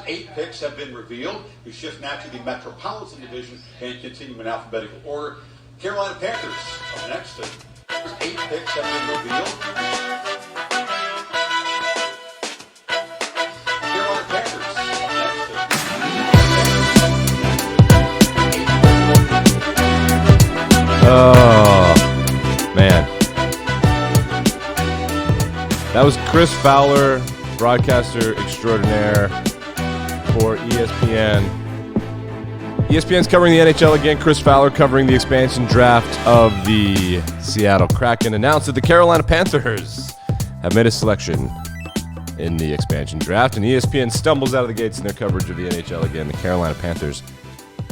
8 picks have been revealed. We shift now to the Metropolitan Division and continue in alphabetical order. Carolina Panthers up next. 8 picks have been revealed. Carolina Panthers up next. Oh, man. That was Chris Fowler, broadcaster extraordinaire for ESPN. ESPN's covering the NHL again. Chris Fowler covering the expansion draft of the Seattle Kraken announced that the Carolina Panthers have made a selection in the expansion draft, and ESPN stumbles out of the gates in their coverage of the NHL again. The Carolina Panthers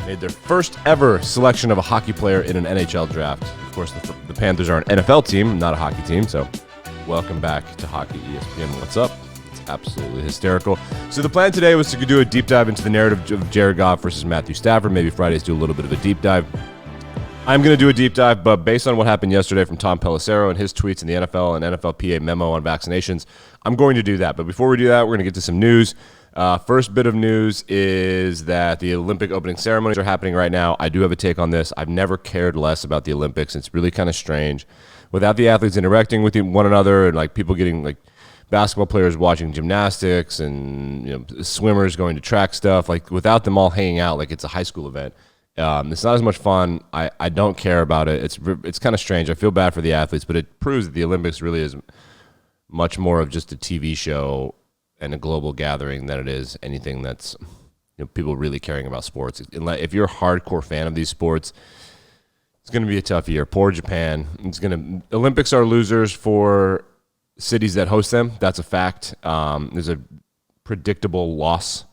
made their first ever selection of a hockey player in an NHL draft. Of course, the Panthers are an NFL team, not a hockey team, so welcome back to Hockey ESPN. What's up? It's absolutely hysterical. So the plan today was to do a deep dive into the narrative of Jared Goff versus Matthew Stafford. Maybe Fridays do a little bit of a deep dive. I'm going to do a deep dive, but based on what happened yesterday from Tom Pelissero and his tweets in the NFL and NFLPA memo on vaccinations, I'm going to do that. But before we do that, we're going to get to some news. First bit of news is that the Olympic opening ceremonies are happening right now. I do have a take on this. I've never cared less about the Olympics. It's really kind of strange. Without the athletes interacting with one another and like people getting like basketball players watching gymnastics and swimmers going to track stuff, like without them all hanging out like it's a high school event, it's not as much fun. I don't care about it. It's kind of strange. I feel bad for the athletes, but it proves that the Olympics really is much more of just a TV show and a global gathering than it is anything that's people really caring about sports. If you're a hardcore fan of these sports, it's going to be a tough year. Poor Japan. Olympics are losers for cities that host them. That's a fact. There's a predictable loss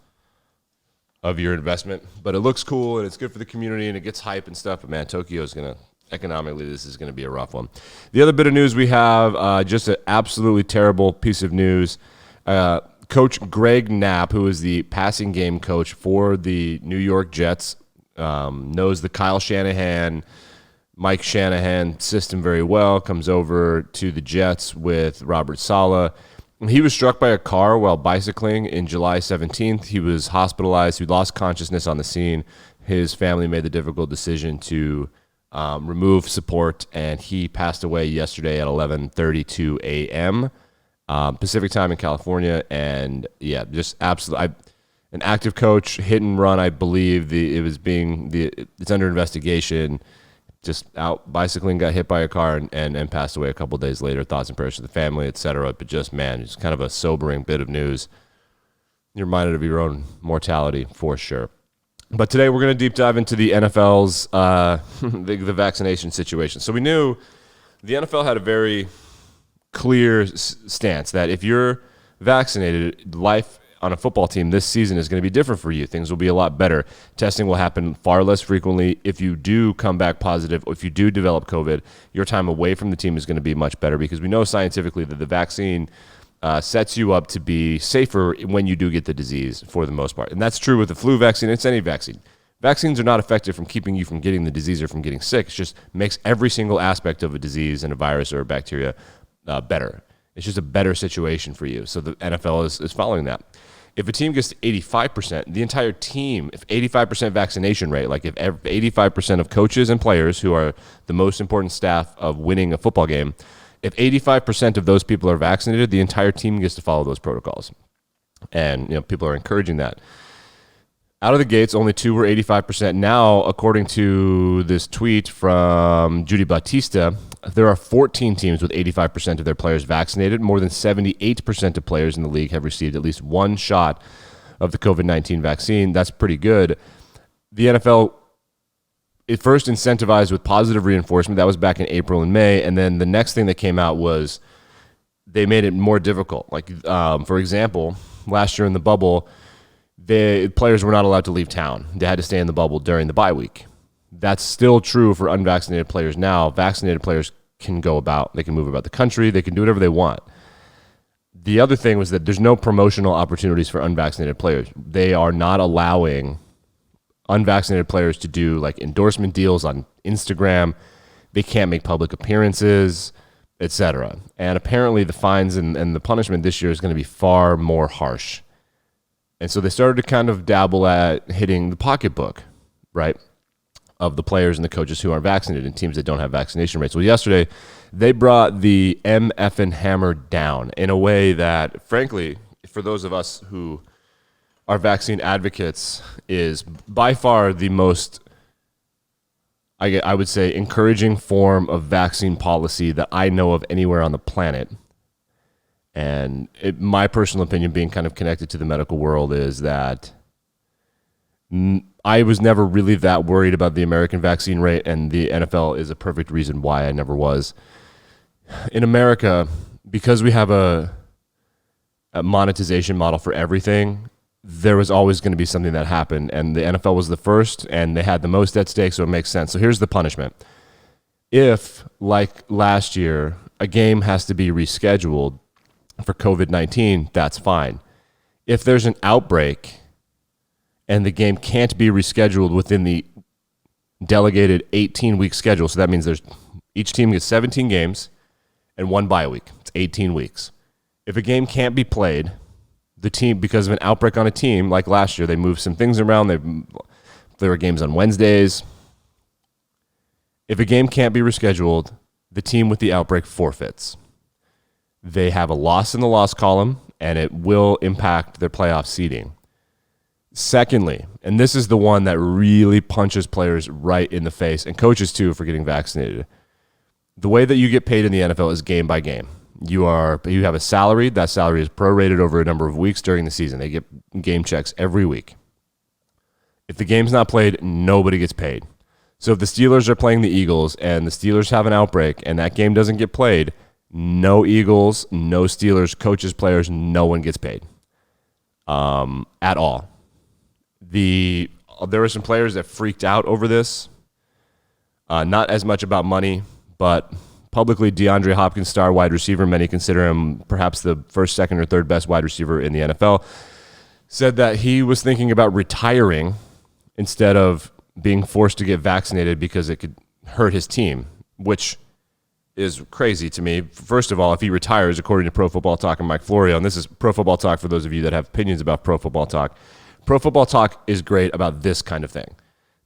of your investment, but it looks cool and it's good for the community and it gets hype and stuff. But man, Tokyo is going to, economically, this is going to be a rough one. The other bit of news we have, just an absolutely terrible piece of news. Coach Greg Knapp, who is the passing game coach for the New York Jets, knows the Kyle Shanahan, Mike Shanahan system very well, comes over to the Jets with Robert Saleh. He was struck by a car while bicycling in July 17th. He was hospitalized. He lost consciousness on the scene. His family made the difficult decision to remove support, and he passed away yesterday at 11:32 a.m. Pacific time in California. And yeah, just absolutely an active coach, hit and run. I believe it's under investigation. Just out bicycling, got hit by a car and passed away a couple days later. Thoughts and prayers to the family, etc. But just, man, it's kind of a sobering bit of news. You're reminded of your own mortality for sure. But today we're going to deep dive into the NFL's the vaccination situation. So we knew the NFL had a very clear stance that if you're vaccinated, life on a football team this season is going to be different for you. Things will be a lot better. Testing will happen far less frequently. If you do come back positive, or if you do develop COVID, your time away from the team is going to be much better because we know scientifically that the vaccine sets you up to be safer when you do get the disease for the most part. And that's true with the flu vaccine. It's any vaccine. Vaccines are not effective from keeping you from getting the disease or from getting sick. It just makes every single aspect of a disease and a virus or a bacteria better. It's just a better situation for you. So the NFL is following that. If a team gets to 85%, the entire team, if 85% vaccination rate, like if 85% of coaches and players who are the most important staff of winning a football game, if 85% of those people are vaccinated, the entire team gets to follow those protocols. And people are encouraging that. Out of the gates, only 2 were 85%. Now, according to this tweet from Judy Bautista, there are 14 teams with 85% of their players vaccinated. More than 78% of players in the league have received at least one shot of the COVID-19 vaccine. That's pretty good. The NFL, it first incentivized with positive reinforcement. That was back in April and May. And then the next thing that came out was they made it more difficult. Like, for example, last year in the bubble, the players were not allowed to leave town. They had to stay in the bubble during the bye week. That's still true for unvaccinated players now. Vaccinated players can go about. They can move about the country. They can do whatever they want. The other thing was that there's no promotional opportunities for unvaccinated players. They are not allowing unvaccinated players to do like endorsement deals on Instagram. They can't make public appearances, etc. And apparently the fines and the punishment this year is going to be far more harsh And so they started to kind of dabble at hitting the pocketbook, right, of the players and the coaches who aren't vaccinated and teams that don't have vaccination rates. Well, yesterday, they brought the MFing hammer down in a way that, frankly, for those of us who are vaccine advocates, is by far the most, I would say, encouraging form of vaccine policy that I know of anywhere on the planet. And my personal opinion, being kind of connected to the medical world, is that I was never really that worried about the American vaccine rate, and the NFL is a perfect reason why I never was. In America, because we have a monetization model for everything, there was always going to be something that happened, and the NFL was the first, and they had the most at stake, so it makes sense. So here's the punishment. If, like last year, a game has to be rescheduled for COVID-19, that's fine. If there's an outbreak and the game can't be rescheduled within the delegated 18-week schedule, so that means each team gets 17 games and one bye week. It's 18 weeks. If a game can't be played, the team, because of an outbreak on a team, like last year, they moved some things around. There were games on Wednesdays. If a game can't be rescheduled, the team with the outbreak forfeits. They have a loss in the loss column, and it will impact their playoff seeding. Secondly, and this is the one that really punches players right in the face, and coaches too, for getting vaccinated. The way that you get paid in the NFL is game by game. You have a salary. That salary is prorated over a number of weeks during the season. They get game checks every week. If the game's not played, nobody gets paid. So if the Steelers are playing the Eagles and the Steelers have an outbreak and that game doesn't get played, no Eagles, no Steelers, coaches, players, no one gets paid at all. There were some players that freaked out over this. Not as much about money, but publicly, DeAndre Hopkins, star wide receiver, many consider him perhaps the first, second, or third best wide receiver in the NFL, said that he was thinking about retiring instead of being forced to get vaccinated because it could hurt his team, which is crazy to me. First of all, if he retires, according to Pro Football Talk and Mike Florio, and this is Pro Football Talk for those of you that have opinions about Pro Football Talk, Pro Football Talk is great about this kind of thing.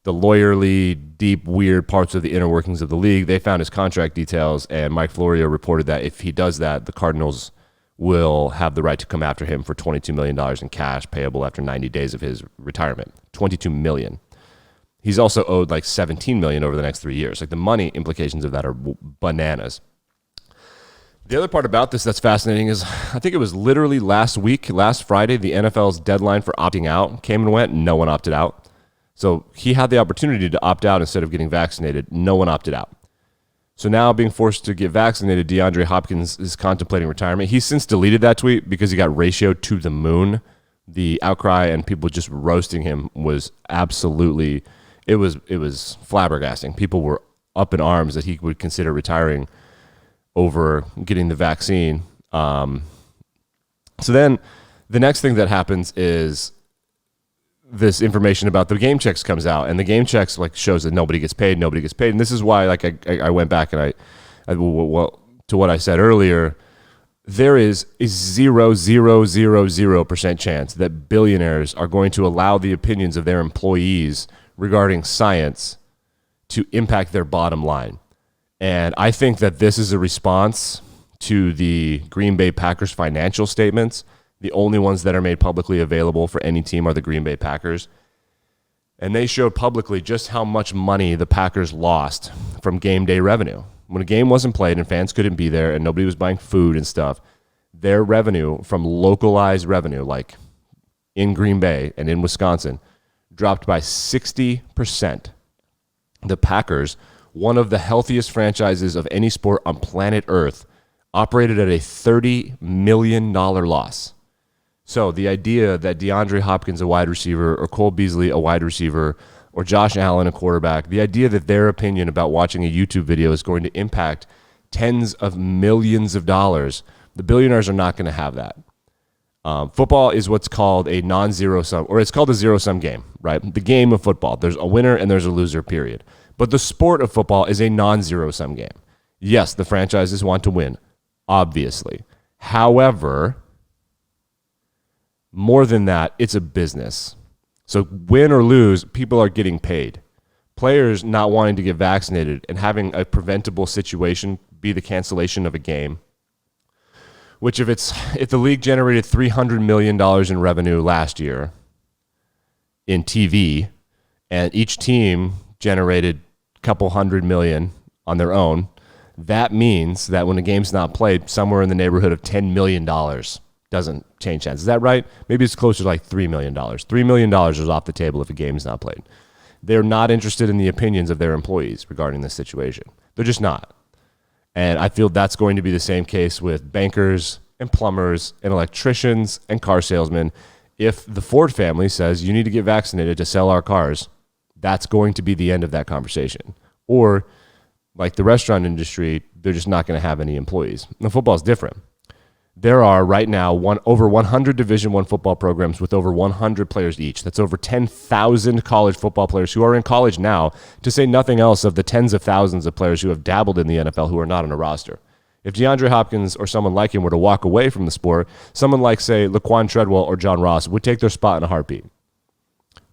The lawyerly, deep, weird parts of the inner workings of the league. They found his contract details, and Mike Florio reported that if he does that, the Cardinals will have the right to come after him for $22 million in cash payable after 90 days of his retirement. $22 million. He's also owed like $17 million over the next 3 years. Like, the money implications of that are bananas. The other part about this that's fascinating is I think it was literally last Friday, the NFL's deadline for opting out came and went. No one opted out. So he had the opportunity to opt out instead of getting vaccinated. No one opted out. So now, being forced to get vaccinated, DeAndre Hopkins is contemplating retirement. He's since deleted that tweet because he got ratioed to the moon. The outcry and people just roasting him was absolutely, it was flabbergasting. People were up in arms that he would consider retiring over getting the vaccine. So then the next thing that happens is this information about the game checks comes out, and the game checks like shows that nobody gets paid. And this is why, like, I went back and I to what I said earlier, there is a 0.000% chance that billionaires are going to allow the opinions of their employees regarding science to impact their bottom line. And I think that this is a response to the Green Bay Packers financial statements. The only ones that are made publicly available for any team are the Green Bay Packers. And they showed publicly just how much money the Packers lost from game day revenue. When a game wasn't played and fans couldn't be there and nobody was buying food and stuff, their revenue from localized revenue, like in Green Bay and in Wisconsin, dropped by 60%. The Packers, one of the healthiest franchises of any sport on planet Earth, operated at a $30 million loss. So the idea that DeAndre Hopkins, a wide receiver, or Cole Beasley, a wide receiver, or Josh Allen, a quarterback, the idea that their opinion about watching a YouTube video is going to impact tens of millions of dollars, the billionaires are not going to have that. Football is what's called a non-zero sum, or it's called a zero-sum game, right? The game of football. There's a winner and there's a loser, period. But the sport of football is a non-zero sum game. Yes, the franchises want to win, obviously. However, More than that, it's a business. So win or lose, people are getting paid. Players not wanting to get vaccinated and having a preventable situation be the cancellation of a game, which if the league generated $300 million in revenue last year in TV, and each team generated a couple $100 million on their own, that means that when a game's not played, somewhere in the neighborhood of $10 million doesn't change hands. Is that right? Maybe it's closer to like $3 million. $3 million is off the table if a game's not played. They're not interested in the opinions of their employees regarding this situation. They're just not. And I feel that's going to be the same case with bankers and plumbers and electricians and car salesmen. If the Ford family says you need to get vaccinated to sell our cars, that's going to be the end of that conversation. Or like the restaurant industry, they're just not going to have any employees. Now, football is different. There are right now over 100 Division I football programs with over 100 players each. That's over 10,000 college football players who are in college now, to say nothing else of the tens of thousands of players who have dabbled in the NFL who are not on a roster. If DeAndre Hopkins or someone like him were to walk away from the sport, someone like, say, Laquan Treadwell or John Ross would take their spot in a heartbeat.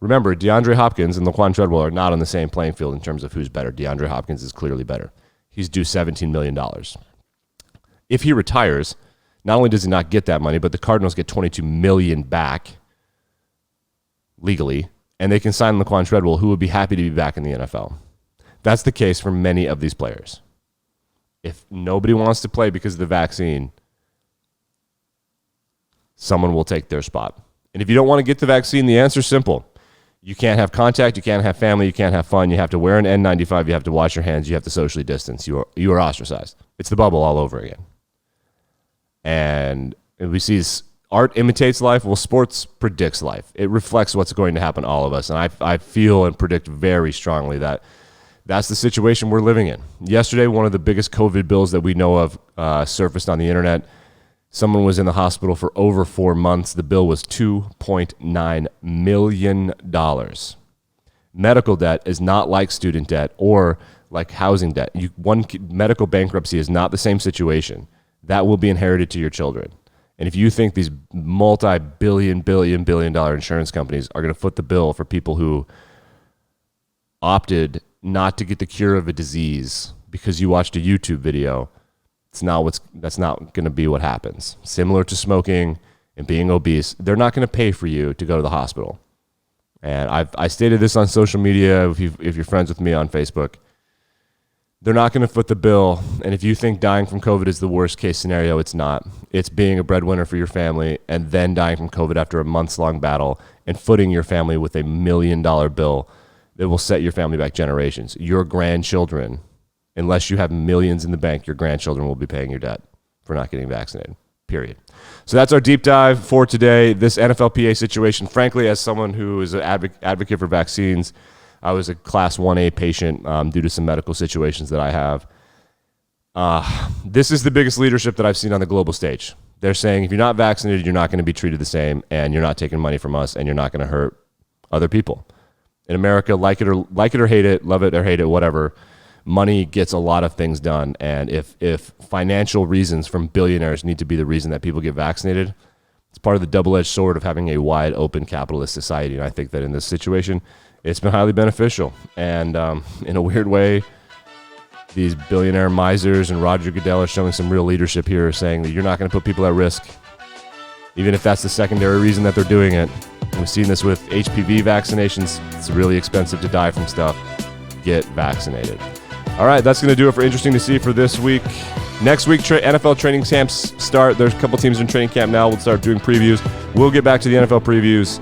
Remember, DeAndre Hopkins and Laquan Treadwell are not on the same playing field in terms of who's better. DeAndre Hopkins is clearly better. He's due $17 million. If he retires, not only does he not get that money, but the Cardinals get $22 million back legally, and they can sign Laquan Treadwell, who would be happy to be back in the NFL. That's the case for many of these players. If nobody wants to play because of the vaccine, someone will take their spot. And if you don't want to get the vaccine, the answer is simple. You can't have contact, you can't have family, you can't have fun, you have to wear an N95, you have to wash your hands, you have to socially distance. You are ostracized. It's the bubble all over again. And we see art imitates life. Well, sports predicts life. It reflects what's going to happen to all of us. And I feel and predict very strongly that that's the situation we're living in. Yesterday, one of the biggest COVID bills that we know of surfaced on the internet. Someone was in the hospital for over 4 months. The bill was $2.9 million. Medical debt is not like student debt or like housing debt. Medical bankruptcy is not the same situation. That will be inherited to your children. And if you think these multi-billion dollar insurance companies are going to foot the bill for people who opted not to get the cure of a disease because you watched a YouTube video, that's not going to be what happens. Similar to smoking and being obese, they're not going to pay for you to go to the hospital. And I stated this on social media, if you're friends with me on Facebook. They're not going to foot the bill. And if you think dying from COVID is the worst case scenario, it's not. It's being a breadwinner for your family and then dying from COVID after a months-long battle and footing your family with $1 million bill that will set your family back generations. Your grandchildren, unless you have millions in the bank, your grandchildren will be paying your debt for not getting vaccinated, period. So that's our deep dive for today. This NFLPA situation, frankly, as someone who is an advocate for vaccines, I was a Class 1A patient due to some medical situations that I have. This is the biggest leadership that I've seen on the global stage. They're saying if you're not vaccinated, you're not going to be treated the same, and you're not taking money from us, and you're not going to hurt other people. In America, like it or hate it, love it or hate it, whatever, money gets a lot of things done. And if financial reasons from billionaires need to be the reason that people get vaccinated, it's part of the double-edged sword of having a wide open capitalist society. And I think that in this situation, it's been highly beneficial. And in a weird way, these billionaire misers and Roger Goodell are showing some real leadership here, saying that you're not going to put people at risk, even if that's the secondary reason that they're doing it. We've seen this with HPV vaccinations. It's really expensive to die from stuff. Get vaccinated. All right, that's going to do it for Interesting to See for this week. Next week, NFL training camps start. There's a couple teams in training camp now. We'll start doing previews. We'll get back to the NFL previews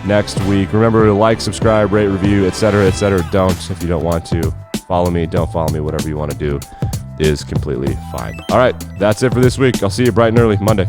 next week. Remember to like, subscribe, rate, review, etc., etc. Don't if you don't want to. Follow me, don't follow me. Whatever you want to do is completely fine. All right, that's it for this week. I'll see you bright and early Monday.